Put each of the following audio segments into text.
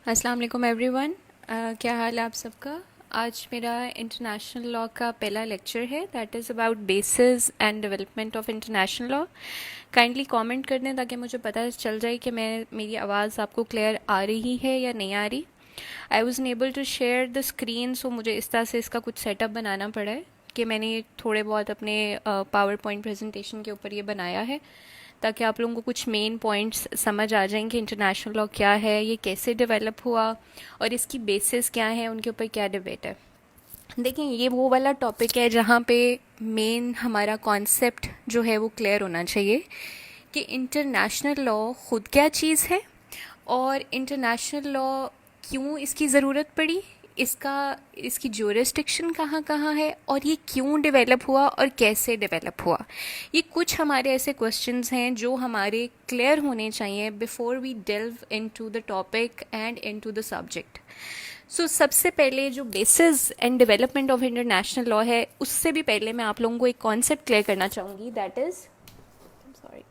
अस्सलाम वालेकुम एवरीवन। क्या हाल है आप सबका। आज मेरा इंटरनेशनल लॉ का पहला लेक्चर है that is about basis and development of international law. Kindly comment कर दें ताकि मुझे पता चल जाए कि मेरी आवाज़ आपको क्लियर आ रही है या नहीं आ रही। I was able to share the screen, so मुझे इस तरह से इसका कुछ सेटअप बनाना पड़ा है कि मैंने थोड़े बहुत अपने पावर पॉइंट प्रेजेंटेशन के ऊपर ये बनाया है ताकि आप लोगों को कुछ मेन पॉइंट्स समझ आ जाएं कि इंटरनेशनल लॉ क्या है, ये कैसे डेवलप हुआ और इसकी बेसिस क्या है, उनके ऊपर क्या डिबेट है। देखिए, ये वो वाला टॉपिक है जहाँ पे मेन हमारा कॉन्सेप्ट जो है वो क्लियर होना चाहिए कि इंटरनेशनल लॉ खुद क्या चीज़ है और इंटरनेशनल लॉ क्यों इसकी ज़रूरत पड़ी, इसकी ज्यूरिस्डिक्शन कहाँ कहाँ है और ये क्यों डेवलप हुआ और कैसे डेवलप हुआ। ये कुछ हमारे ऐसे क्वेश्चंस हैं जो हमारे क्लियर होने चाहिए before we delve into the topic and into the subject. So सबसे पहले जो basis and development of international law है, उससे भी पहले मैं आप लोगों को एक कॉन्सेप्ट क्लियर करना चाहूँगी, दैट इज़ सॉरी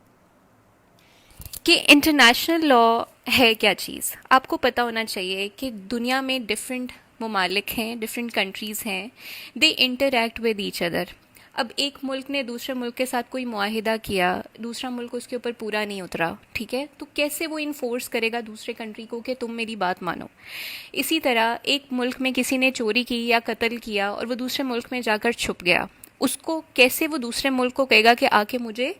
कि इंटरनेशनल लॉ है क्या चीज़। आपको पता होना चाहिए कि दुनिया में डिफरेंट ममालिक हैं, डिफरेंट कंट्रीज़ हैं, दे इंटरैक्ट विद ईच अदर। अब एक मुल्क ने दूसरे मुल्क के साथ कोई मुआहिदा किया, दूसरा मुल्क उसके ऊपर पूरा नहीं उतरा, ठीक है, तो कैसे वो इन्फोर्स करेगा दूसरे कंट्री को कि तुम मेरी बात मानो। इसी तरह एक मुल्क में किसी ने चोरी की या कत्ल किया और वो दूसरे मुल्क में जाकर छुप गया, उसको कैसे वो दूसरे मुल्क को कहेगा कि आके मुझे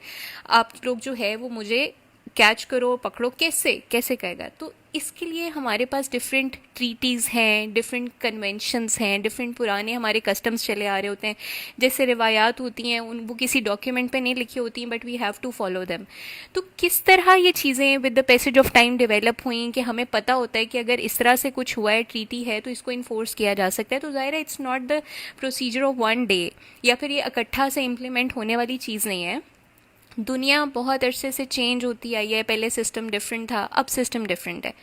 आप लोग जो है वो मुझे कैच करो, पकड़ो, कैसे कैसे कहेगा। तो इसके लिए हमारे पास डिफरेंट ट्रीटीज़ हैं, डिफरेंट कन्वेंशंस हैं, डिफरेंट पुराने हमारे कस्टम्स चले आ रहे होते हैं, जैसे रिवायात होती हैं, उन वो किसी डॉक्यूमेंट पे नहीं लिखी होती हैं but we have to follow them. तो किस तरह ये चीज़ें with the passage of time develop हुई कि हमें पता होता है कि अगर इस तरह से कुछ हुआ है, ट्रीटी है, तो इसको इन्फोर्स किया जा सकता है। तो ज़ाहिर है it's not the procedure of one day या फिर ये इकट्ठा से इम्प्लीमेंट होने वाली चीज़ नहीं है। दुनिया बहुत अरसे से चेंज होती आई है, पहले सिस्टम डिफरेंट था, अब सिस्टम डिफरेंट है।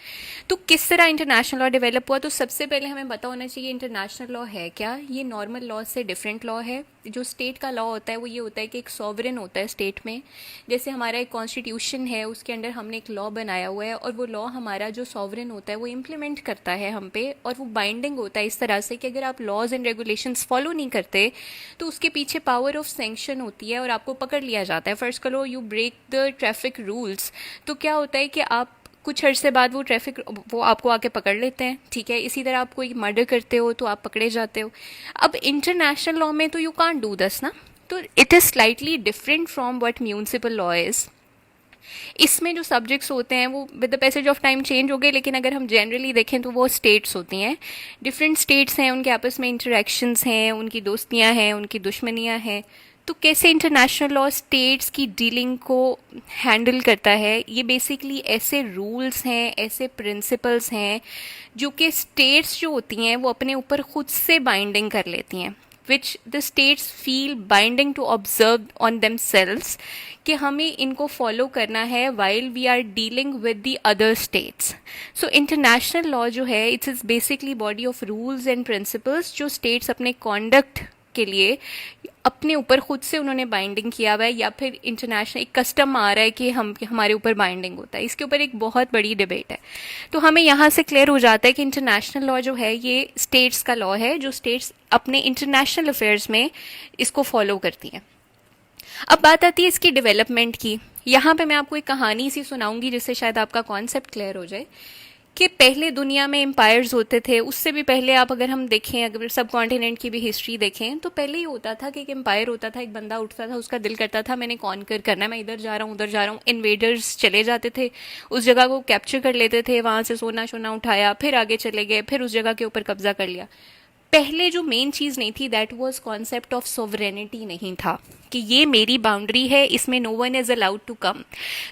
तो किस तरह इंटरनेशनल लॉ डेवलप हुआ, तो सबसे पहले हमें पता होना चाहिए इंटरनेशनल लॉ है क्या। ये नॉर्मल लॉ से डिफरेंट लॉ है। जो स्टेट का लॉ होता है वो ये होता है कि एक सॉवरेन होता है स्टेट में, जैसे हमारा एक कॉन्स्टिट्यूशन है, उसके अंडर हमने एक लॉ बनाया हुआ है और वो लॉ हमारा जो सॉवरेन होता है वो इम्प्लीमेंट करता है हम पे, और वो बाइंडिंग होता है इस तरह से कि अगर आप लॉज एंड रेगुलेशंस फॉलो नहीं करते तो उसके पीछे पावर ऑफ सैंक्शन होती है और आपको पकड़ लिया जाता है। फर्स्ट करो you break the traffic rules, तो क्या होता है कि आप कुछ अर्से बाद वो आपको आके पकड़ लेते हैं, ठीक है। इसी तरह आप कोई मर्डर करते हो तो आप पकड़े जाते हो। अब इंटरनेशनल लॉ में तो यू कांट डू दिस ना, तो it is slightly different from what municipal law is. इसमें जो सब्जेक्ट्स होते हैं वो with the passage of time change हो गए, लेकिन अगर हम जनरली देखें तो वो स्टेट्स होती हैं। डिफरेंट स्टेट्स हैं, उनके आपस में इंटरेक्शंस हैं, उनकी दोस्तियां हैं, उनकी दुश्मनियां हैं। तो कैसे इंटरनेशनल लॉ स्टेट्स की डीलिंग को हैंडल करता है, ये बेसिकली ऐसे रूल्स हैं, ऐसे प्रिंसिपल्स हैं जो कि स्टेट्स जो होती हैं वो अपने ऊपर खुद से बाइंडिंग कर लेती हैं, which the states feel binding to observe on themselves, कि हमें इनको फॉलो करना है while we are dealing with the other states. So international law जो है it's is basically body of rules and principles जो स्टेट्स अपने कॉन्डक्ट के लिए अपने ऊपर खुद से उन्होंने बाइंडिंग किया हुआ है, या फिर इंटरनेशनल एक कस्टम आ रहा है कि हमारे ऊपर बाइंडिंग होता है। इसके ऊपर एक बहुत बड़ी डिबेट है। तो हमें यहाँ से क्लियर हो जाता है कि इंटरनेशनल लॉ जो है ये स्टेट्स का लॉ है, जो स्टेट्स अपने इंटरनेशनल अफेयर्स में इसको फॉलो करती हैं। अब बात आती है इसकी डेवलपमेंट की। यहाँ पे मैं आपको एक कहानी सी सुनाऊंगी जिससे शायद आपका कॉन्सेप्ट क्लियर हो जाए कि पहले दुनिया में एम्पायर्स होते थे। उससे भी पहले आप अगर हम देखें, अगर सब कॉन्टिनेंट की भी हिस्ट्री देखें, तो पहले ही होता था कि एक एम्पायर होता था, एक बंदा उठता था, उसका दिल करता था मैंने कॉन्कर करना है, मैं इधर जा रहा हूँ उधर जा रहा हूँ। इन्वेडर्स चले जाते थे, उस जगह को कैप्चर कर लेते थे, वहाँ से सोना शोना उठाया, फिर आगे चले गए, फिर उस जगह के ऊपर कब्जा कर लिया। पहले जो मेन चीज़ नहीं थी that was concept of sovereignty नहीं था कि ये मेरी बाउंड्री है, इसमें no one is allowed to come.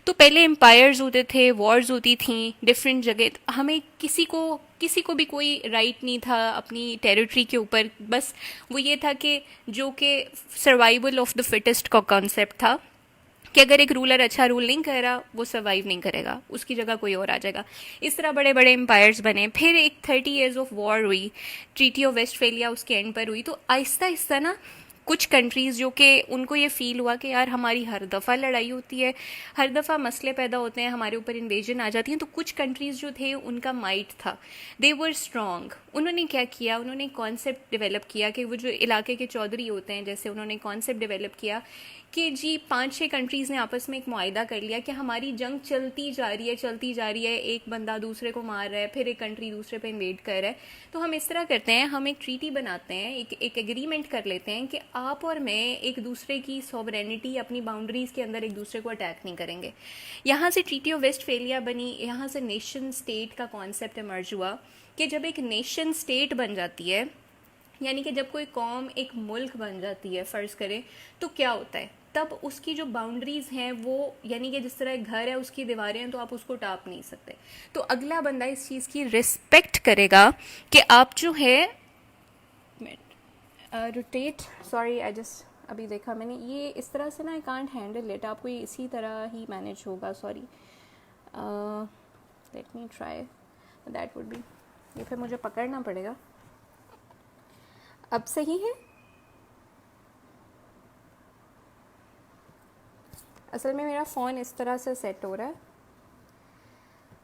तो पहले एम्पायर्स होते थे, वॉर्स होती थी डिफरेंट जगह, हमें किसी को भी कोई राइट नहीं था अपनी टेरिटरी के ऊपर। बस वो ये था कि जो कि सर्वाइवल ऑफ द फिटेस्ट का कॉन्सेप्ट था कि अगर एक रूलर अच्छा रूल नहीं कर रहा वो सर्वाइव नहीं करेगा, उसकी जगह कोई और आ जाएगा। इस तरह बड़े बड़े एम्पायर्स बने। फिर एक 30 years ऑफ वॉर हुई, ट्रीटी ऑफ वेस्टफेलिया उसके एंड पर हुई। तो आहिस्ता आहिस्ता ना कुछ कंट्रीज़ जो कि उनको ये फील हुआ कि यार हमारी हर दफ़ा लड़ाई होती है, हर दफ़ा मसले पैदा होते हैं, हमारे ऊपर इन्वेजन आ जाती हैं, तो कुछ कंट्रीज़ जो थे उनका माइट था, दे वर स्ट्रॉन्ग। उन्होंने क्या किया, उन्होंने कॉन्सेप्ट डेवलप किया कि वो जो इलाके के चौधरी होते हैं, जैसे उन्होंने कॉन्सेप्ट डेवलप किया कि जी 5-6 कंट्रीज़ ने आपस में एक मुआहिदा कर लिया कि हमारी जंग चलती जा रही है, चलती जा रही है, एक बंदा दूसरे को मार रहा है, फिर एक कंट्री दूसरे पे इन्वेड कर रहा है, तो हम इस तरह करते हैं, हम एक ट्रीटी बनाते हैं, एक एग्रीमेंट कर लेते हैं कि आप और मैं एक दूसरे की सॉवरेनिटी, अपनी बाउंड्रीज़ के अंदर एक दूसरे को अटैक नहीं करेंगे। यहाँ से ट्रीटी ऑफ वेस्टफेलिया बनी, यहाँ से नेशन स्टेट का कॉन्सेप्ट इमर्ज हुआ कि जब एक नेशन स्टेट बन जाती है, यानी कि जब कोई कौम एक मुल्क बन जाती है फ़र्ज़ करें, तो क्या होता है, तब उसकी जो बाउंड्रीज़ हैं वो, यानी कि जिस तरह एक घर है उसकी दीवारें हैं तो आप उसको टाप नहीं सकते, तो अगला बंदा इस चीज़ की रिस्पेक्ट करेगा कि आप जो है रोटेट, सॉरी आई जस्ट अभी देखा मैंने ये इस तरह से ना, आई कांट हैंडल इट, आपको ये इसी तरह ही मैनेज होगा, sorry, let me try, that would B, ये फिर मुझे पकड़ना पड़ेगा। अब सही है? असल में मेरा फ़ोन इस तरह से सेट हो रहा है।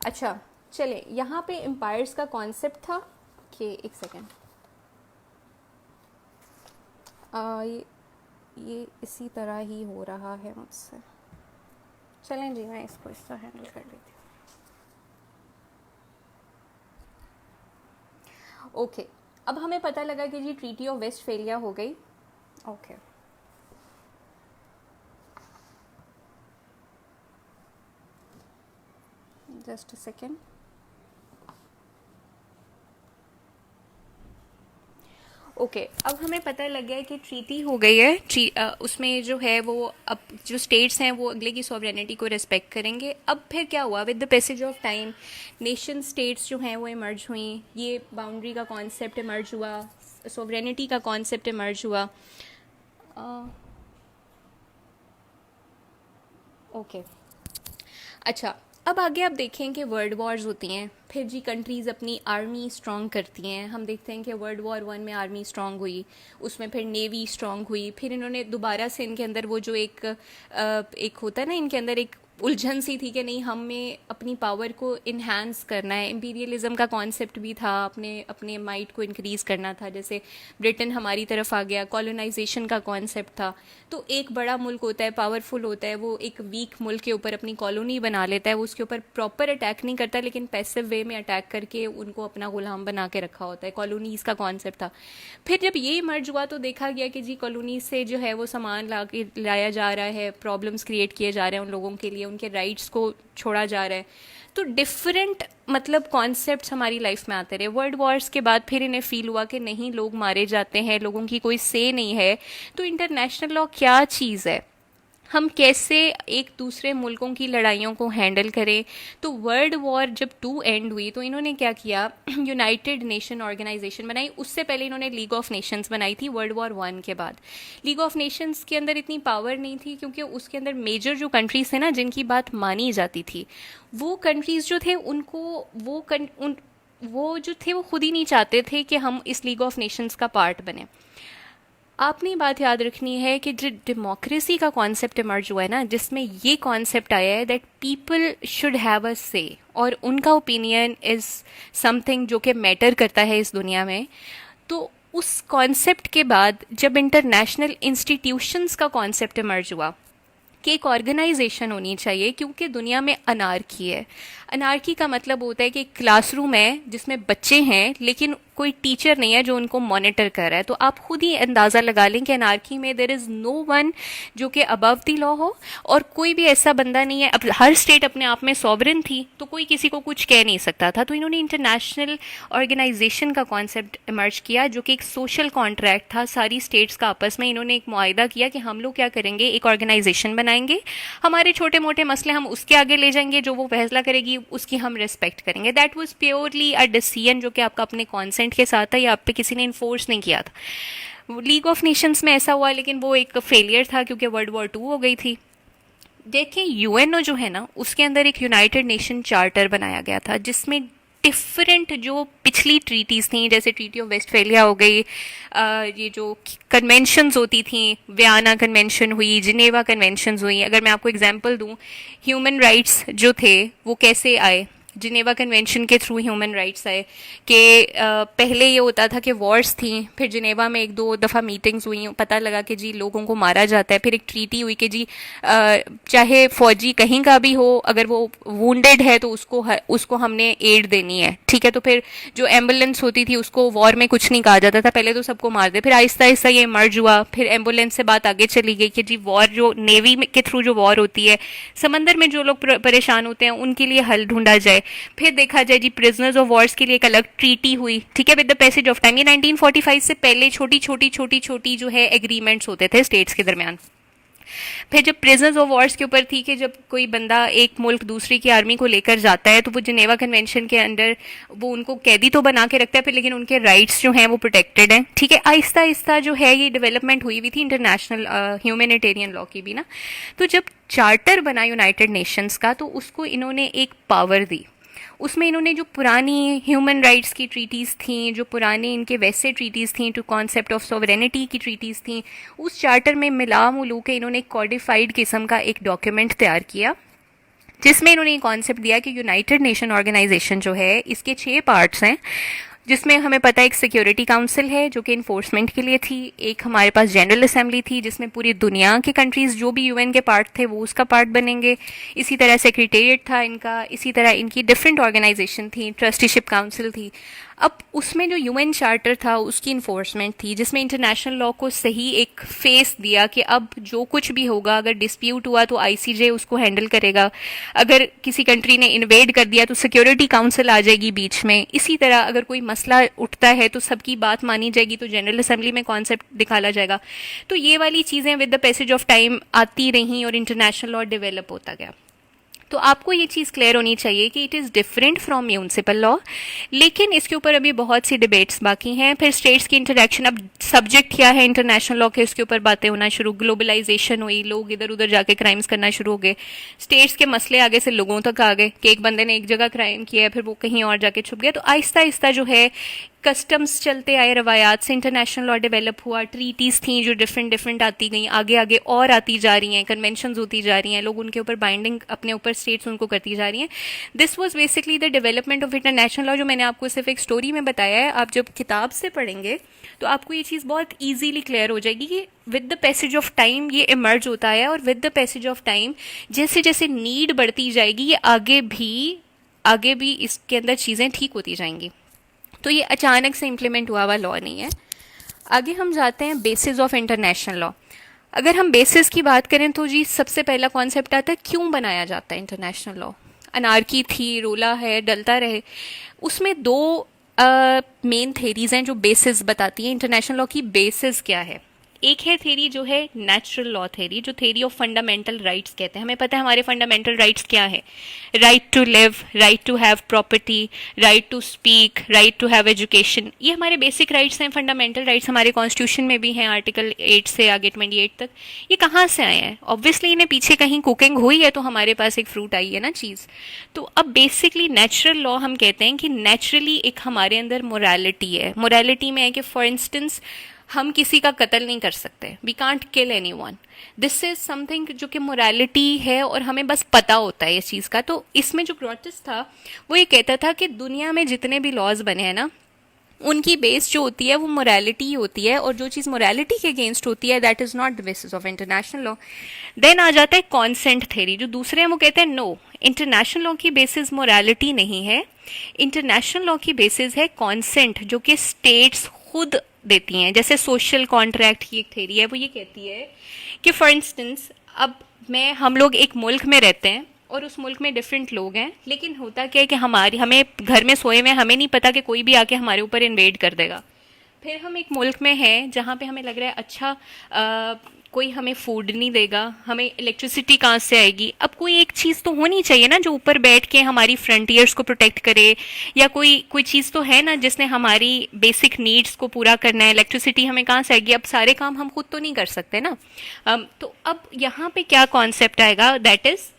अच्छा चले, यहाँ पे एम्पायर्स का कॉन्सेप्ट था कि एक सेकेंड, ये इसी तरह ही हो रहा है मुझसे, चलें जी मैं इसको इस तरह हैंडल कर लेती हूँ। ओके, अब हमें पता लगा कि जी ट्रीटी ऑफ वेस्टफेलिया हो गई। Okay just a second. Okay, अब हमें पता लग गया है कि ट्रीटी हो गई है, उसमें जो है वो अब जो स्टेट्स हैं वो अगले की सॉवरेनिटी को रिस्पेक्ट करेंगे। अब फिर क्या हुआ, with the passage of time nation states जो हैं वो इमर्ज हुई, ये बाउंड्री का कॉन्सेप्ट इमर्ज हुआ, सॉवरेनिटी का कॉन्सेप्ट इमर्ज हुआ। ओके अच्छा, अब आगे आप देखें कि वर्ल्ड वॉर्स होती हैं, फिर जी कंट्रीज़ अपनी आर्मी स्ट्रॉन्ग करती हैं। हम देखते हैं कि वर्ल्ड वॉर 1 में आर्मी स्ट्रॉन्ग हुई, उसमें फिर नेवी स्ट्रॉन्ग हुई, फिर इन्होंने दोबारा से इनके अंदर वो जो एक होता है ना, इनके अंदर एक उलझन सी थी कि नहीं हमें अपनी पावर को इन्हांस करना है, इम्पीरियलिज्म का कॉन्सेप्ट भी था, अपने अपने माइट को इंक्रीज़ करना था, जैसे ब्रिटेन हमारी तरफ आ गया, कॉलोनाइजेशन का कॉन्सेप्ट था। तो एक बड़ा मुल्क होता है, पावरफुल होता है, वो एक वीक मुल्क के ऊपर अपनी कॉलोनी बना लेता है, वो उसके ऊपर प्रॉपर अटैक नहीं करता लेकिन पैसिव वे में अटैक करके उनको अपना गुलाम बना के रखा होता है, कॉलोनीज़ का कॉन्सेप्ट था। फिर जब ये इमर्ज हुआ तो देखा गया कि जी कॉलोनीज से जो है वो सामान लाया जा रहा है, प्रॉब्लम्स क्रिएट किए जा रहे हैं उन लोगों के लिए, उनके राइट्स को छोड़ा जा रहा है। तो डिफरेंट मतलब कॉन्सेप्ट्स हमारी लाइफ में आते रहे। वर्ल्ड वॉर्स के बाद फिर इन्हें फील हुआ कि नहीं, लोग मारे जाते हैं, लोगों की कोई से नहीं है, तो इंटरनेशनल लॉ क्या चीज़ है, हम कैसे एक दूसरे मुल्कों की लड़ाइयों को हैंडल करें। तो वर्ल्ड वॉर जब 2 एंड हुई तो इन्होंने क्या किया, यूनाइटेड नेशन ऑर्गेनाइजेशन बनाई। उससे पहले इन्होंने लीग ऑफ नेशंस बनाई थी वर्ल्ड वॉर 1 के बाद। लीग ऑफ नेशंस के अंदर इतनी पावर नहीं थी क्योंकि उसके अंदर मेजर जो कंट्रीज थे ना, जिनकी बात मानी जाती थी, वो कंट्रीज जो थे उनको वो जो थे वो खुद ही नहीं चाहते थे कि हम इस लीग ऑफ नेशंस का पार्ट बने। आपने बात याद रखनी है कि जो डेमोक्रेसी का कॉन्सेप्ट इमर्ज हुआ है ना, जिसमें ये कॉन्सेप्ट आया है that people should have a से, और उनका ओपिनियन इज़ समथिंग जो कि मैटर करता है इस दुनिया में। तो उस कॉन्सेप्ट के बाद जब इंटरनेशनल इंस्टीट्यूशंस का कॉन्सेप्ट इमर्ज हुआ कि एक ऑर्गेनाइजेशन होनी चाहिए, क्योंकि दुनिया में अनार्की है। अनार्की का मतलब होता है कि क्लासरूम है जिसमें बच्चे हैं लेकिन कोई टीचर नहीं है जो उनको मॉनिटर कर रहा है। तो आप खुद ही अंदाज़ा लगा लें कि अनार्की में देयर इज़ नो वन जो कि अबव द लॉ हो, और कोई भी ऐसा बंदा नहीं है। अब हर स्टेट अपने आप में सॉवरेन थी तो कोई किसी को कुछ कह नहीं सकता था। तो इन्होंने इंटरनेशनल ऑर्गेनाइजेशन का कॉन्सेप्ट इमर्ज किया जो कि एक सोशल कॉन्ट्रैक्ट था सारी स्टेट्स का आपस में। इन्होंने एक मुआहिदा किया कि हम लोग क्या करेंगे, एक ऑर्गेनाइजेशन बनाएंगे, हमारे छोटे मोटे मसले हम उसके आगे ले जाएंगे, जो वो फैसला करेगी उसकी हम रिस्पेक्ट करेंगे। That was purely a decision जो कि आपका अपने कॉन्सेंट के साथ था, या आप पे किसी ने इन्फोर्स नहीं किया था। लीग ऑफ नेशंस में ऐसा हुआ लेकिन वो एक फेलियर था क्योंकि वर्ल्ड वॉर 2 हो गई थी। देखिए यूएनओ जो है ना, उसके अंदर एक यूनाइटेड नेशन चार्टर बनाया गया था जिसमें डिफरेंट जो पिछली ट्रीटीज़ थी, जैसे ट्रीटी ऑफ वेस्टफेलिया हो गई, ये जो कन्वेंशंस होती थी, वियना कन्वेंशन हुई, जिनेवा कन्वेंशंस हुई। अगर मैं आपको एग्जांपल दूं, ह्यूमन राइट्स जो थे वो कैसे आए, जिनेवा कन्वेंशन के थ्रू ह्यूमन राइट्स आए। कि पहले ये होता था कि वॉर्स थी, फिर जिनेवा में एक दो दफ़ा मीटिंग्स हुई, पता लगा कि जी लोगों को मारा जाता है, फिर एक ट्रीटी हुई कि जी चाहे फौजी कहीं का भी हो, अगर वो वुंडेड है तो उसको हमने एड देनी है, ठीक है। तो फिर जो एम्बुलेंस होती थी उसको वॉर में कुछ नहीं कहा जाता था, पहले तो सबको मार दे, फिर आहिस्ता आहिस्ता ये मर्ज हुआ, फिर एम्बुलेंस से बात आगे चली गई कि जी वॉर जो नेवी के थ्रू जो वॉर होती है, समंदर में जो लोग परेशान होते हैं उनके लिए हल ढूंढा जाए। फिर देखा जाए जी प्रिजनर्स ऑफ वॉर्स के लिए एक अलग ट्रीटी हुई, ठीक है, with the passage of time. ये 1945 से पहले छोटी छोटी छोटी छोटी जो है एग्रीमेंट्स होते थे स्टेट्स के दरमियान। फिर जब प्रिजनर्स ऑफ वॉर्स के ऊपर थी कि जब कोई बंदा एक मुल्क दूसरी की आर्मी को लेकर जाता है तो वो जिनेवा कन्वेंशन के अंडर वो उनको कैदी तो बना के रखता है, फिर लेकिन उनके राइट्स जो हैं वो प्रोटेक्टेड हैं, ठीक है। आहिस्ता आहिस्ता जो है ये डेवलपमेंट हुई हुई थी इंटरनेशनल ह्यूमैनिटेरियन लॉ की भी ना। तो जब चार्टर बना यूनाइटेड नेशंस का तो उसको इन्होंने एक पावर दी, उसमें इन्होंने जो पुरानी ह्यूमन राइट्स की ट्रीटीज़ थी, जो पुराने इनके वैसे ट्रीटीज़ थी, टू कॉन्सेप्ट ऑफ सॉवरेनिटी की ट्रीटीज़ थी, उस चार्टर में मिला मुलू के इन्होंने कॉडिफाइड किस्म का एक डॉक्यूमेंट तैयार किया, जिसमें इन्होंने ये कॉन्सेप्ट दिया कि यूनाइटेड नेशन ऑर्गेनाइजेशन जो है इसके 6 पार्ट्स हैं, जिसमें हमें पता है एक सिक्योरिटी काउंसिल है जो कि इन्फोर्समेंट के लिए थी, एक हमारे पास जनरल असेंबली थी जिसमें पूरी दुनिया के कंट्रीज जो भी यूएन के पार्ट थे वो उसका पार्ट बनेंगे, इसी तरह सेक्रेटेरिएट था इनका, इसी तरह इनकी डिफरेंट ऑर्गेनाइजेशन थी, ट्रस्टीशिप काउंसिल थी। अब उसमें जो यूएन चार्टर था उसकी इन्फोर्समेंट थी, जिसमें इंटरनेशनल लॉ को सही एक फेस दिया कि अब जो कुछ भी होगा, अगर डिस्प्यूट हुआ तो आईसीजे उसको हैंडल करेगा, अगर किसी कंट्री ने इन्वेड कर दिया तो सिक्योरिटी काउंसिल आ जाएगी बीच में, इसी तरह अगर कोई मसला उठता है तो सबकी बात मानी जाएगी, तो जनरल असेंबली में कॉन्सेप्ट दिखाला जाएगा। तो ये वाली चीज़ें with the passage of time आती रहीं और इंटरनेशनल लॉ डेवलप होता गया। तो आपको ये चीज़ क्लियर होनी चाहिए कि it is different from municipal law, लेकिन इसके ऊपर अभी बहुत सी डिबेट्स बाकी हैं। फिर स्टेट्स की इंटरेक्शन, अब सब्जेक्ट क्या है इंटरनेशनल लॉ के, उसके ऊपर बातें होना शुरू, ग्लोबलाइजेशन हुई, लोग इधर उधर जाके क्राइम्स करना शुरू हो गए, स्टेट्स के मसले आगे से लोगों तक आ गए कि एक बंदे ने एक जगह क्राइम किया है फिर वो कहीं और जाके छुप गया। तो आहिस्ता आहिस्ता जो है कस्टम्स चलते आए, रवायात से इंटरनेशनल लॉ डेवलप हुआ, ट्रीटीज़ थी जो डिफरेंट डिफरेंट आती गई, आगे आगे और आती जा रही हैं, कन्वेंशंस होती जा रही हैं, लोग उनके ऊपर बाइंडिंग अपने ऊपर स्टेट्स उनको करती जा रही हैं। This was basically the development of international law, जो मैंने आपको सिर्फ एक स्टोरी में बताया है। आप जब किताब से पढ़ेंगे तो आपको ये चीज़ बहुत ईजीली क्लियर हो जाएगी कि with the passage of time ये इमर्ज होता है, और with the passage of time जैसे जैसे नीड बढ़ती जाएगी ये आगे भी इसके अंदर चीज़ें ठीक होती जाएंगी। तो ये अचानक से इम्प्लीमेंट हुआ हुआ लॉ नहीं है। आगे हम जाते हैं बेसिस ऑफ इंटरनेशनल लॉ। अगर हम बेसिस की बात करें तो जी सबसे पहला कॉन्सेप्ट आता है क्यों बनाया जाता है इंटरनेशनल लॉ। अनार्की थी, रोला है, डलता रहे। उसमें 2 मेन थेरीज हैं जो बेसिस बताती हैं इंटरनेशनल लॉ की बेसिस क्या है। एक है थेरी जो है नेचुरल लॉ थेरी, जो थेरी ऑफ फंडामेंटल राइट्स कहते हैं। हमें पता है हमारे फंडामेंटल राइट्स क्या है, right to live, right to have property, right to speak, right to have education, ये हमारे बेसिक राइट्स हैं, फंडामेंटल राइट्स हमारे कॉन्स्टिट्यूशन में भी हैं, आर्टिकल 8 से आगे 28 तक। ये कहाँ से आए हैं? ऑब्वियसली इन्हें पीछे कहीं कुकिंग हुई है तो हमारे पास एक फ्रूट आई है ना चीज़। तो अब बेसिकली नेचुरल लॉ हम कहते हैं कि नेचुरली एक हमारे अंदर मोरालिटी है। मोरालिटी में है कि फॉर इंस्टेंस हम किसी का कत्ल नहीं कर सकते, we can't kill anyone. This is something जो कि मोरालिटी है और हमें बस पता होता है इस चीज़ का। तो इसमें जो ग्रॉटिस था वो ये कहता था कि दुनिया में जितने भी लॉज बने हैं ना उनकी बेस जो होती है वो मोरालिटी होती है, और जो चीज़ मोरालिटी के अगेंस्ट होती है that is not the basis of international law. Then आ जाता है कॉन्सेंट थेरी, जो दूसरे हैं वो कहते हैं नो, इंटरनेशनल लॉ की बेसिस मोरालिटी नहीं है, इंटरनेशनल लॉ की बेसिस है कॉन्सेंट, जो कि स्टेट्स खुद देती हैं। जैसे सोशल कॉन्ट्रैक्ट की एक थेरी है, वो ये कहती है कि फॉर इंस्टेंस अब हम लोग एक मुल्क में रहते हैं और उस मुल्क में डिफरेंट लोग हैं, लेकिन होता क्या है कि हमें घर में सोए हुए हमें नहीं पता कि कोई भी आके हमारे ऊपर इन्वेड कर देगा। फिर हम एक मुल्क में हैं जहाँ पे हमें लग रहा है अच्छा कोई हमें फूड नहीं देगा, हमें इलेक्ट्रिसिटी कहाँ से आएगी। अब कोई एक चीज़ तो होनी चाहिए ना जो ऊपर बैठ के हमारी फ्रंटियर्स को प्रोटेक्ट करे, या कोई चीज़ तो है ना जिसने हमारी बेसिक नीड्स को पूरा करना है। इलेक्ट्रिसिटी हमें कहाँ से आएगी? अब सारे काम हम खुद तो नहीं कर सकते ना। तो अब यहाँ पे क्या कॉन्सेप्ट आएगा, दैट इज़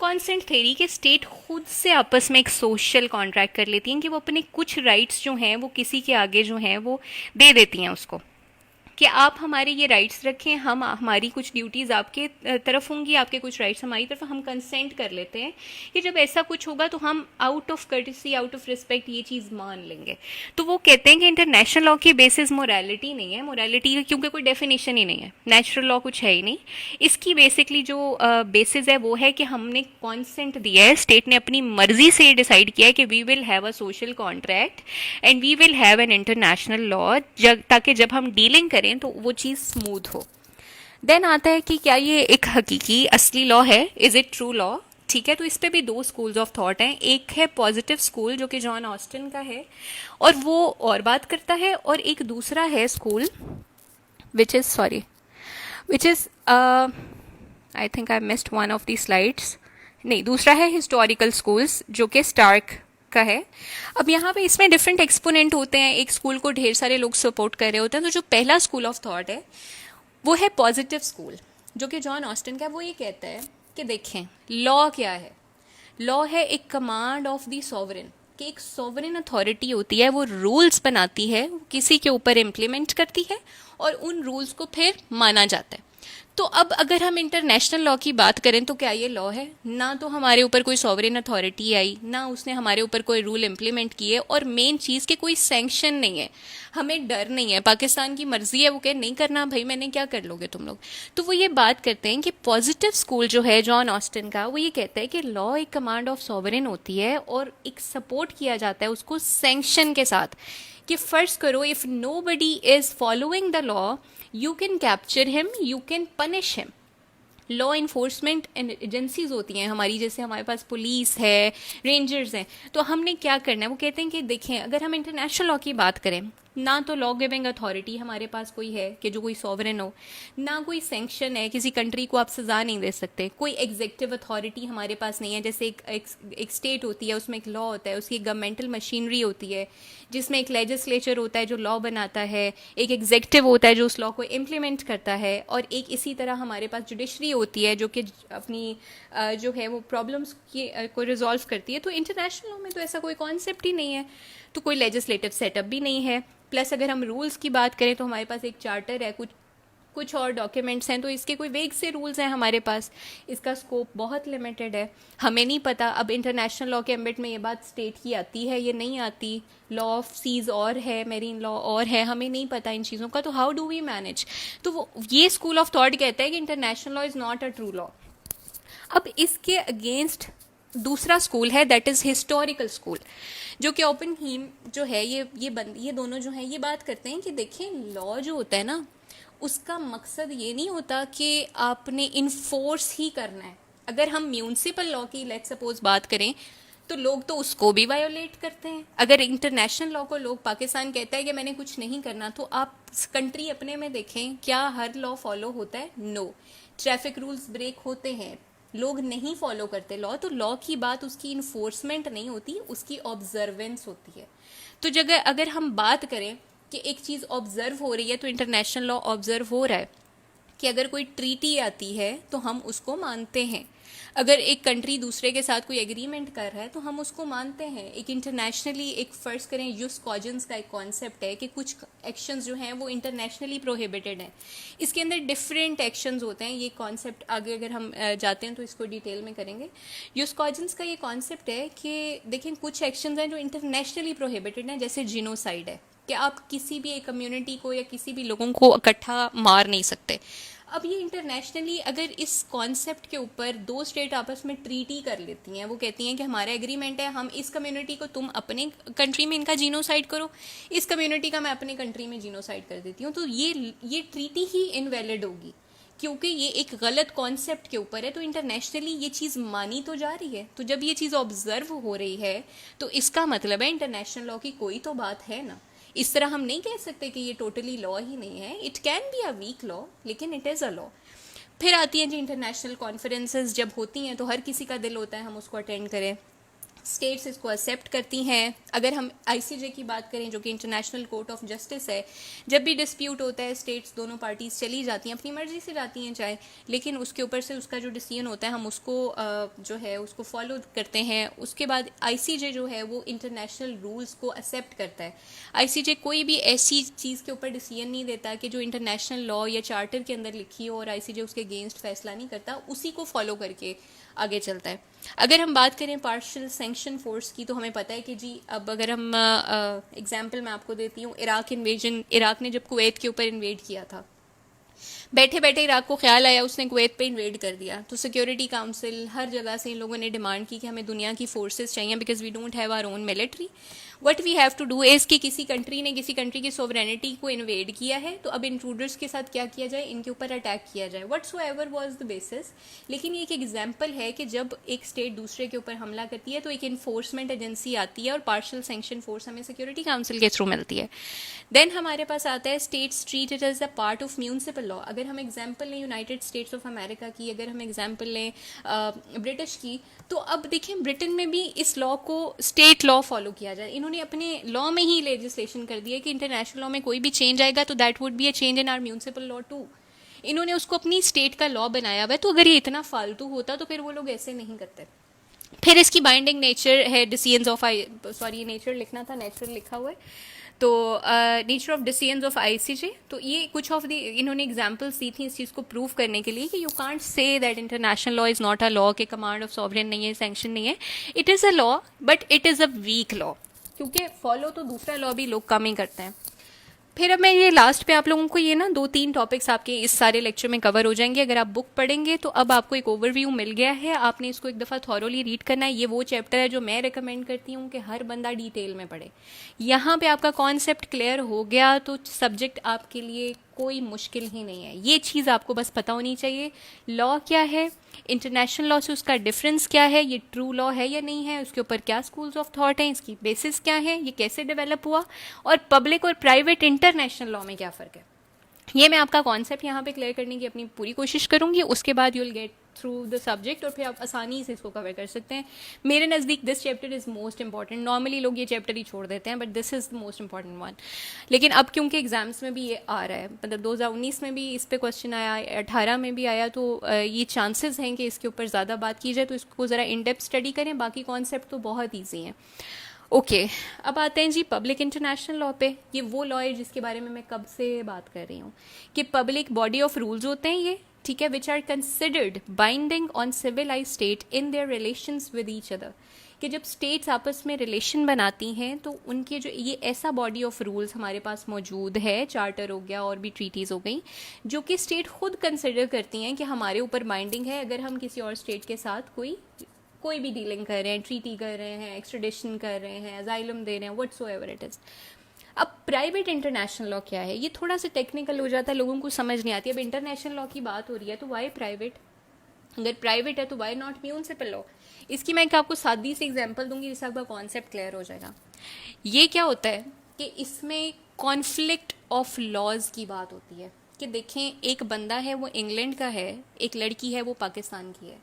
कॉन्सेंट थ्योरी के स्टेट खुद से आपस में एक सोशल कॉन्ट्रैक्ट कर लेती हैं कि वो अपने कुछ राइट्स जो हैं वो किसी के आगे जो हैं वो दे देती हैं उसको, कि आप हमारे ये राइट्स रखें, हम हमारी कुछ ड्यूटीज़ आपके तरफ होंगी, आपके कुछ राइट्स हमारी तरफ, हम कंसेंट कर लेते हैं कि जब ऐसा कुछ होगा तो हम out of courtesy, out of respect ये चीज़ मान लेंगे। तो वो कहते हैं कि इंटरनेशनल लॉ की बेसिस मोरालिटी नहीं है, मोरालिटी क्योंकि कोई डेफिनेशन ही नहीं है, नेचुरल लॉ कुछ है ही नहीं। इसकी बेसिकली जो बेसिस है वो है कि हमने कॉन्सेंट दिया है, स्टेट ने अपनी मर्जी से डिसाइड किया है कि we will have a social contract and we will have an international law, ताकि जब हम डीलिंग करें तो वो चीज़ स्मूथ हो। देन आता है कि क्या ये एक हकीकी असली लॉ है, इज इट ट्रू लॉ? ठीक है, तो इस पे भी दो स्कूल्स ऑफ थॉट हैं। एक है पॉजिटिव स्कूल जो कि जॉन ऑस्टिन का है और वो और बात करता है, और एक दूसरा है school which is I think I missed one of the slides, नहीं दूसरा है हिस्टोरिकल स्कूल्स जो कि स्टार्क का है। अब यहाँ पे इसमें डिफरेंट एक्सपोनेंट होते हैं, एक स्कूल को ढेर सारे लोग सपोर्ट कर रहे होते हैं। तो जो पहला स्कूल ऑफ थॉट है वो है पॉजिटिव स्कूल जो कि जॉन ऑस्टिन का है। वो ये कहता है कि देखें लॉ क्या है, लॉ है एक कमांड ऑफ द सॉवरेन, कि एक सॉवरेन अथॉरिटी होती है, वो रूल्स बनाती है, वो किसी के ऊपर इम्प्लीमेंट करती है और उन रूल्स को फिर माना जाता है। तो अब अगर हम इंटरनेशनल लॉ की बात करें तो क्या ये लॉ है? ना तो हमारे ऊपर कोई सॉवरेन अथॉरिटी आई, ना उसने हमारे ऊपर कोई रूल इम्प्लीमेंट किए, और मेन चीज़ कि कोई सैंक्शन नहीं है, हमें डर नहीं है, पाकिस्तान की मर्जी है, वो कहे नहीं करना भाई मैंने, क्या कर लोगे तुम लोग। तो वो ये बात करते हैं कि पॉजिटिव स्कूल जो है जॉन ऑस्टिन का, वो ये कहता है कि लॉ एक कमांड ऑफ सॉवरेन होती है और एक सपोर्ट किया जाता है उसको सैंक्शन के साथ, कि फर्ज करो if nobody is following the law you can capture him, you can punish him. Law enforcement agencies होती हैं हमारी, जैसे हमारे पास पुलिस है, रेंजर्स हैं, तो हमने क्या करना है, वो कहते हैं कि देखें अगर हम इंटरनेशनल लॉ की बात करें, ना तो लॉ गिविंग अथॉरिटी हमारे पास कोई है कि जो कोई सॉवरेन हो, ना कोई सैंक्शन है, किसी कंट्री को आप सज़ा नहीं दे सकते, कोई एग्जेक्टिव अथॉरिटी हमारे पास नहीं है, जैसे एक स्टेट होती है उसमें एक लॉ होता है, उसकी गवर्नमेंटल मशीनरी होती है जिसमें एक लेजिस्लेचर होता है जो लॉ बनाता है, एक एग्जेक्टिव होता है जो उस लॉ को इम्प्लीमेंट करता है, और एक इसी तरह हमारे पास जुडिशरी होती है जो कि अपनी जो है वो प्रॉब्लम्स को रिजॉल्व करती है। तो इंटरनेशनल लॉ में तो ऐसा कोई कॉन्सेप्ट ही नहीं है, तो कोई लेजिस्लेटिव सेटअप भी नहीं है। प्लस अगर हम रूल्स की बात करें तो हमारे पास एक चार्टर है, कुछ और डॉक्यूमेंट्स हैं, तो इसके कोई वेग से रूल्स हैं हमारे पास, इसका स्कोप बहुत लिमिटेड है, हमें नहीं पता। अब इंटरनेशनल लॉ के एम्बिट में ये बात स्टेट की आती है, ये नहीं आती, लॉ ऑफ सीज और है, मेरीन लॉ और है, हमें नहीं पता इन चीज़ों का, तो हाउ डू वी मैनेज। तो वो ये स्कूल ऑफ थॉट कहता है कि international law is not a true law. अब इसके अगेंस्ट दूसरा स्कूल है, दैट इज़ हिस्टोरिकल स्कूल, जो कि ओपन हीम जो है, ये दोनों जो हैं ये बात करते हैं कि देखें लॉ जो होता है ना, उसका मकसद ये नहीं होता कि आपने इन्फोर्स ही करना है। अगर हम म्यूनसिपल लॉ की लेट सपोज बात करें तो लोग तो उसको भी वायोलेट करते हैं। अगर इंटरनेशनल लॉ को लोग, पाकिस्तान कहता है कि मैंने कुछ नहीं करना, तो आप कंट्री अपने में देखें, क्या हर लॉ फॉलो होता है? नो। ट्रैफिक रूल्स ब्रेक होते हैं, लोग नहीं फॉलो करते लॉ, तो लॉ की बात उसकी इन्फोर्समेंट नहीं होती, उसकी ऑब्जर्वेंस होती है। तो जगह अगर हम बात करें कि एक चीज़ ऑब्जर्व हो रही है, तो इंटरनेशनल लॉ ऑब्जर्व हो रहा है कि अगर कोई ट्रीटी आती है तो हम उसको मानते हैं, अगर एक कंट्री दूसरे के साथ कोई एग्रीमेंट कर रहा है तो हम उसको मानते हैं। एक इंटरनेशनली एक फ़र्ज करें युस कॉजन्स का एक कॉन्सेप्ट है कि कुछ एक्शंस जो हैं वो इंटरनेशनली प्रोहिबिटेड हैं, इसके अंदर डिफरेंट एक्शंस होते हैं। ये कॉन्सेप्ट आगे अगर हम जाते हैं तो इसको डिटेल में करेंगे। युस कॉजन्स का ये कॉन्सेप्ट है कि देखें कुछ एक्शंस हैं जो इंटरनेशनली प्रोहिबिटेड हैं, जैसे जिनोसाइड है कि आप किसी भी एक कम्युनिटी को या किसी भी लोगों को इकट्ठा मार नहीं सकते। अब ये इंटरनेशनली अगर इस कॉन्सेप्ट के ऊपर दो स्टेट आपस में ट्रीटी कर लेती हैं, वो कहती हैं कि हमारा एग्रीमेंट है, हम इस कम्युनिटी को तुम अपने कंट्री में इनका जीनोसाइड करो, इस कम्युनिटी का मैं अपने कंट्री में जीनोसाइड कर देती हूँ, तो ये ट्रीटी ही इनवैलिड होगी क्योंकि ये एक गलत कॉन्सेप्ट के ऊपर है। तो इंटरनेशनली ये चीज़ मानी तो जा रही है, तो जब ये चीज़ ऑब्जर्व हो रही है तो इसका मतलब है इंटरनेशनल लॉ की कोई तो बात है ना। इस तरह हम नहीं कह सकते कि ये टोटली लॉ ही नहीं है, it can be a weak law लेकिन इट इज़ अ लॉ। फिर आती हैं जी इंटरनेशनल कॉन्फ्रेंसेस जब होती हैं तो हर किसी का दिल होता है हम उसको अटेंड करें, स्टेट्स इसको एक्सेप्ट करती हैं। अगर हम आईसीजे की बात करें जो कि इंटरनेशनल कोर्ट ऑफ जस्टिस है, जब भी डिस्प्यूट होता है स्टेट्स दोनों पार्टीज चली जाती हैं, अपनी मर्जी से जाती हैं चाहे, लेकिन उसके ऊपर से उसका जो डिसीजन होता है हम उसको जो है उसको फॉलो करते हैं। उसके बाद आईसीजे जो है वो इंटरनेशनल रूल्स को एक्सेप्ट करता है। आईसीजे कोई भी ऐसी चीज़ के ऊपर डिसीजन नहीं देता कि जो इंटरनेशनल लॉ या चार्टर के अंदर लिखी हो और आईसीजे उसके अगेंस्ट फैसला नहीं करता, उसी को फॉलो करके आगे चलता है। अगर हम बात करें पार्शियल सैंक्शन फोर्स की, तो हमें पता है कि जी अब अगर हम एग्जांपल मैं आपको देती हूँ, इराक ने जब कुवैत के ऊपर इन्वेड किया था, बैठे बैठे इराक को ख्याल आया उसने कुवैत पे इन्वेड कर दिया, तो सिक्योरिटी काउंसिल हर जगह से इन लोगों ने डिमांड की कि हमें दुनिया की फोर्सेस चाहिए because we don't have our own military. What we have to do is कि किसी कंट्री ने किसी कंट्री की सोवरेनिटी को इन्वेड किया है, तो अब इंट्रूडर्स के साथ क्या किया जाए, इनके ऊपर अटैक किया जाए, व्हाट्सोएवर वाज द बेसिस। लेकिन ये एक एग्जाम्पल है कि जब एक स्टेट दूसरे के ऊपर हमला करती है तो एक इन्फोर्समेंट एजेंसी आती है और पार्शियल सैंक्शन फोर्स हमें सिक्योरिटी काउंसिल के थ्रू मिलती है। देन हमारे पास आता है states treat it as a part of municipal law. अगर हम एग्जाम्पल लें यूनाइटेड स्टेट्स ऑफ अमेरिका की, अगर हम एग्जाम्पल लें ब्रिटिश की, तो अब देखें ब्रिटेन में भी इस लॉ को स्टेट लॉ फॉलो किया जाए। इन्होंने अपने लॉ में ही लेजिस्लेशन कर दिया कि इंटरनेशनल लॉ में कोई भी चेंज आएगा तो that would be a change in our municipal law too. इन्होंने उसको अपनी स्टेट का लॉ बनाया हुआ है। तो अगर ये इतना फालतू होता तो फिर वो लोग ऐसे नहीं करते। फिर इसकी बाइंडिंग नेचर है डिसीजंस ऑफ सॉरी नेचर लिखना था, नेचुरल लिखा हुआ है, तो nature of decisions of ICJ. तो ये कुछ ऑफ द इन्होंने एग्जांपल्स दी थी इस चीज़ को प्रूव करने के लिए कि you can't say that international law is not a law, के कमांड ऑफ सॉवरेन नहीं है, सैंक्शन नहीं है। It is a law but it is a weak law, क्योंकि फॉलो तो दूसरा लॉ भी लोग कम ही करते हैं। फिर अब मैं ये लास्ट पे आप लोगों को ये ना 2-3 टॉपिक्स आपके इस सारे लेक्चर में कवर हो जाएंगे। अगर आप बुक पढ़ेंगे तो अब आपको एक ओवरव्यू मिल गया है, आपने इसको एक दफ़ा थॉरोली रीड करना है। ये वो चैप्टर है जो मैं रिकमेंड करती हूँ कि हर बंदा डिटेल में पढ़े। यहाँ पे आपका कॉन्सेप्ट क्लियर हो गया तो सब्जेक्ट आपके लिए कोई मुश्किल ही नहीं है। ये चीज़ आपको बस पता होनी चाहिए, लॉ क्या है, इंटरनेशनल लॉ से उसका डिफरेंस क्या है, ये ट्रू लॉ है या नहीं है, उसके ऊपर क्या स्कूल्स ऑफ थॉट हैं, इसकी बेसिस क्या है, ये कैसे डेवलप हुआ, और पब्लिक और प्राइवेट इंटरनेशनल लॉ में क्या फ़र्क है। ये मैं आपका कॉन्सेप्ट यहाँ पे क्लियर करने की अपनी पूरी कोशिश करूँगी। उसके बाद you will get through the subject और फिर आप आसानी से इसको कवर कर सकते हैं। मेरे नज़दीक this chapter is most important. Normally लोग ये चैप्टर ही छोड़ देते हैं but this is the most important one. लेकिन अब क्योंकि एग्जाम्स में भी ये आ रहा है, मतलब 2019 में भी इस पर क्वेश्चन आया, 18 में भी आया, तो ये चांसेस हैं कि इसके ऊपर ज़्यादा बात की जाए, तो इसको ज़रा इन डेप्थ स्टडी करें। बाकी कॉन्सेप्ट तो बहुत ईजी हैं। ओके अब आते हैं जी पब्लिक इंटरनेशनल लॉ पे। ये वो लॉ है जिसके बारे में मैं कब से बात कर रही हूँ कि पब्लिक बॉडी ऑफ रूल्स होते हैं ये, ठीक है, which are considered binding on civilise state in their relations with each other. कि जब स्टेट्स आपस में रिलेशन बनाती हैं तो उनके जो ये ऐसा बॉडी ऑफ रूल्स हमारे पास मौजूद है, चार्टर हो गया और भी ट्रीटीज़ हो गई, जो कि स्टेट खुद कंसिडर करती हैं कि हमारे ऊपर बाइंडिंग है अगर हम किसी और स्टेट के साथ कोई भी डीलिंग कर रहे हैं, ट्रीटी कर रहे हैं, एक्सट्रेडिशन कर रहे हैं, अजाइलम दे रहे हैं, व्हाट्सोएवर इट इज़। अब प्राइवेट इंटरनेशनल लॉ क्या है, ये थोड़ा सा टेक्निकल हो जाता है, लोगों को समझ नहीं आती। अब इंटरनेशनल लॉ की बात हो रही है तो वाई प्राइवेट, अगर प्राइवेट है तो वाई नॉट म्यूनसिपल लॉ। इसकी मैं आपको सादी से एग्जांपल दूंगी जिससे आपका कॉन्सेप्ट क्लियर हो जाएगा। ये क्या होता है कि इसमें कॉन्फ्लिक्ट ऑफ लॉज की बात होती है कि देखें एक बंदा है वो इंग्लैंड का है, एक लड़की है वो पाकिस्तान की है,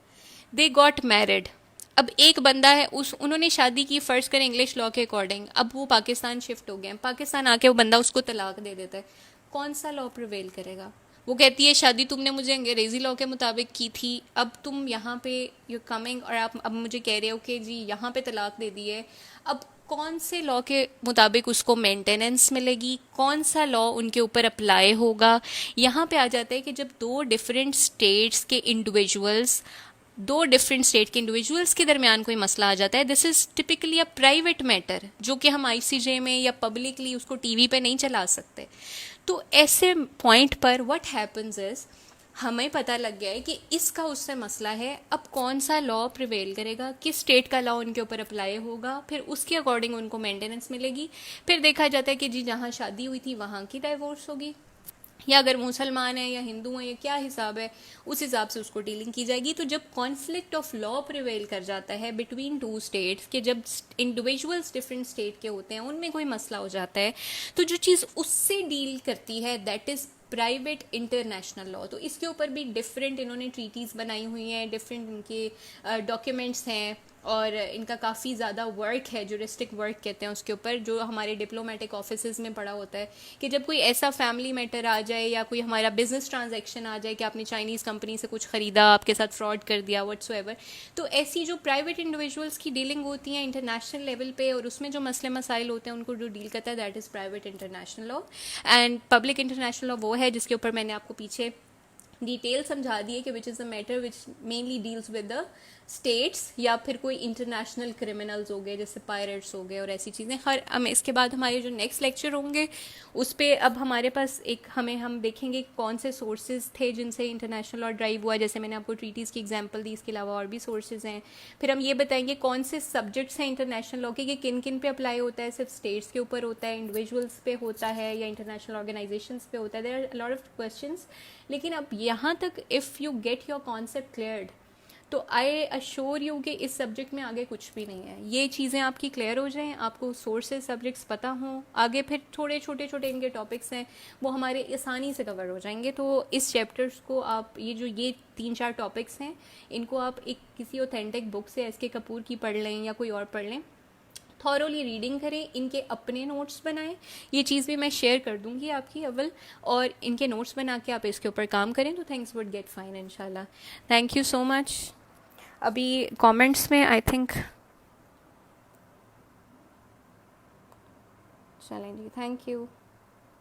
दे गॉट मैरिड। अब एक बंदा है उन्होंने शादी की, फर्ज करें इंग्लिश लॉ के अकॉर्डिंग, अब वो पाकिस्तान शिफ्ट हो गए हैं, पाकिस्तान आके वो बंदा उसको तलाक दे देता है, कौन सा लॉ प्रिवेल करेगा। वो कहती है शादी तुमने मुझे अंग्रेजी लॉ के मुताबिक की थी, अब तुम यहाँ पे यू कमिंग और आप अब मुझे कह रहे हो कि जी यहाँ पे तलाक दे दी है। अब कौन से लॉ के मुताबिक उसको मेंटेनेंस मिलेगी, कौन सा लॉ उनके ऊपर अप्लाई होगा। यहाँ पे आ जाता है कि जब दो डिफरेंट स्टेट के इंडिविजुअल्स के दरमियान कोई मसला आ जाता है, this is typically a private matter जो कि हम आईसीजे में या पब्लिकली उसको टीवी पे नहीं चला सकते। तो ऐसे पॉइंट पर व्हाट हैपन्स इज हमें पता लग गया है कि इसका उससे मसला है, अब कौन सा लॉ प्रिवेल करेगा, किस स्टेट का लॉ उनके ऊपर अप्लाई होगा, फिर उसके अकॉर्डिंग उनको मेंटेनेंस मिलेगी। फिर देखा जाता है कि जी जहाँ शादी हुई थी वहाँ की डाइवोर्स होगी, या अगर मुसलमान है या हिंदू है या क्या हिसाब है उस हिसाब से उसको डीलिंग की जाएगी। तो जब कॉन्फ्लिक्ट ऑफ लॉ प्रिवेल कर जाता है बिटवीन टू स्टेट्स के, जब इंडिविजुअल्स डिफरेंट स्टेट के होते हैं, उनमें कोई मसला हो जाता है, तो जो चीज़ उससे डील करती है that is private international law. तो इसके ऊपर भी डिफरेंट इन्होंने ट्रीटीज़ बनाई हुई हैं, डिफरेंट इनके डॉक्यूमेंट्स हैं, और इनका काफ़ी ज़्यादा वर्क है, जुरिस्टिक वर्क कहते हैं उसके ऊपर, जो हमारे डिप्लोमेटिक ऑफिसेज में पड़ा होता है कि जब कोई ऐसा फैमिली मैटर आ जाए या कोई हमारा बिजनेस ट्रांजैक्शन आ जाए कि आपने चाइनीज़ कंपनी से कुछ ख़रीदा, आपके साथ फ्रॉड कर दिया व्हाट्सोएवर, तो ऐसी जो प्राइवेट इंडिविजुअल्स की डीलिंग होती हैं इंटरनेशनल लेवल पे और उसमें जो मसले मसाइल होते हैं उनको जो डील करता है, that is private international law. And public international law वो है जिसके ऊपर मैंने आपको पीछे डिटेल समझा दी है कि which is the matter which mainly deals with the states या फिर कोई इंटरनेशनल क्रिमिनल्स हो गए जैसे पायरेट्स हो गए और ऐसी चीज़ें। हर हम इसके बाद हमारे जो नेक्स्ट लेक्चर होंगे उस पर अब हमारे पास एक हम देखेंगे कौन से सोर्सेज थे जिनसे इंटरनेशनल लॉ ड्राइव हुआ, जैसे मैंने आपको ट्रीटीज़ की एग्जांपल दी, इसके अलावा और भी सोर्सेज हैं। फिर हम ये बताएंगे कौन से सब्जेक्ट्स हैं इंटरनेशनल लॉ के, कि किन किन पे अप्लाई होता है, सिर्फ स्टेट्स के ऊपर होता है, इंडिविजुअल्स पे होता है या इंटरनेशनल ऑर्गेनाइजेशंस पे होता है। There are lot of questions, लेकिन अब यहाँ तक if you get your concept cleared तो आई अश्योर यू कि इस सब्जेक्ट में आगे कुछ भी नहीं है। ये चीज़ें आपकी क्लियर हो जाएं, आपको सोर्सेज सब्जेक्ट्स पता हों, आगे फिर थोड़े छोटे छोटे इनके टॉपिक्स हैं वो हमारे आसानी से कवर हो जाएंगे। तो इस चैप्टर्स को आप ये 3-4 टॉपिक्स हैं इनको आप एक किसी ऑथेंटिक बुक से एस के कपूर की पढ़ लें या कोई और पढ़ लें, थॉरोली रीडिंग करें, इनके अपने नोट्स बनाएं। ये चीज़ भी मैं शेयर कर दूंगी आपकी अव्वल, और इनके नोट्स बना के आप इसके ऊपर काम करें तो थिंग्स वुड गेट फाइन इंशाल्लाह। Thank you so much. अभी कमेंट्स में आई थिंक चलें जी, थैंक यू।